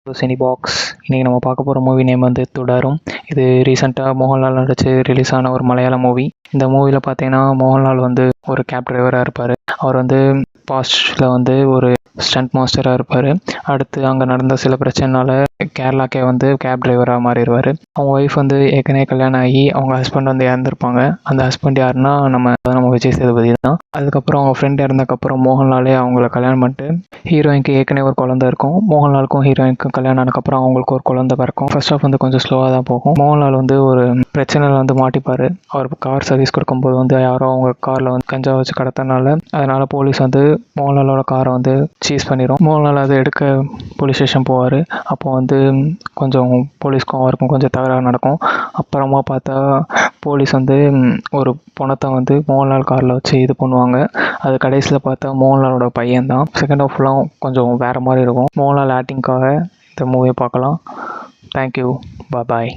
Cine box இன்றைக்கி நம்ம பார்க்க போகிற மூவி நேம் வந்து தொடரும். இது ரீசெண்டாக மோகன்லால் நடித்து ரிலீஸ் ஆன ஒரு மலையாள மூவி. இந்த மூவியில் பார்த்தீங்கன்னா மோகன்லால் வந்து ஒரு கேப் டிரைவராக இருப்பார். அவர் வந்து பாஸ்டில் வந்து ஒரு ஸ்டண்ட் மாஸ்டராக இருப்பார். அடுத்து அங்கே நடந்த சில பிரச்சனைனால கேரளாக்கே வந்து கேப் டிரைவராக மாறிடுவார். அவங்க ஒய்ஃப் வந்து ஏற்கனவே கல்யாணம் ஆகி அவங்க ஹஸ்பண்ட் வந்து இறந்துருப்பாங்க. அந்த ஹஸ்பண்ட் யாருன்னா நம்ம விஜய் சேதுபதி தான். அதுக்கப்புறம் அவங்க ஃப்ரெண்ட் இறந்ததுக்கப்புறம் மோகன்லாலே அவங்கள கல்யாணம் பண்ணிட்டு, ஹீரோயினுக்கு ஏற்கனவே ஒரு குழந்தை இருக்கும். மோகன்லாலுக்கும் ஹீரோயினுக்கும் கல்யாணம் ஆனதுக்கப்புறம் அவங்களுக்கு ஒரு குழந்தை பிறக்கும். ஃபர்ஸ்ட் ஆஃப் வந்து கொஞ்சம் ஸ்லோவாக தான் போகும். மோகன்லால் வந்து ஒரு பிரச்சனையில் வந்து மாட்டிப்பார். அவர் கார் சர்வீஸ் கொடுக்கும்போது வந்து யாரோ அவங்க காரில் வந்து கஞ்சா வச்சு கடத்தனால அதனால் போலீஸ் வந்து மோகன்லாலோட காரை வந்து சீஸ் பண்ணிடும். மோகன்லால் அதை எடுக்க போலீஸ் ஸ்டேஷன் போவார். அப்போ வந்து கொஞ்சம் போலீஸ்க்கும் அவருக்கும் கொஞ்சம் தகராறு நடக்கும். அப்புறமா பார்த்தா போலீஸ் வந்து ஒரு பணத்தை வந்து மோகன்லால் காரில் வச்சு இது பண்ணுவாங்க. அது கடைசியில் பார்த்தா மோகன்லாலோட பையன் தான். செகண்ட் ஹாஃப்லாம் கொஞ்சம் வேறு மாதிரி இருக்கும். மோகன்லால் ஆக்டிங்காக இந்த மூவியை பார்க்கலாம். தேங்க்யூ, பாய்.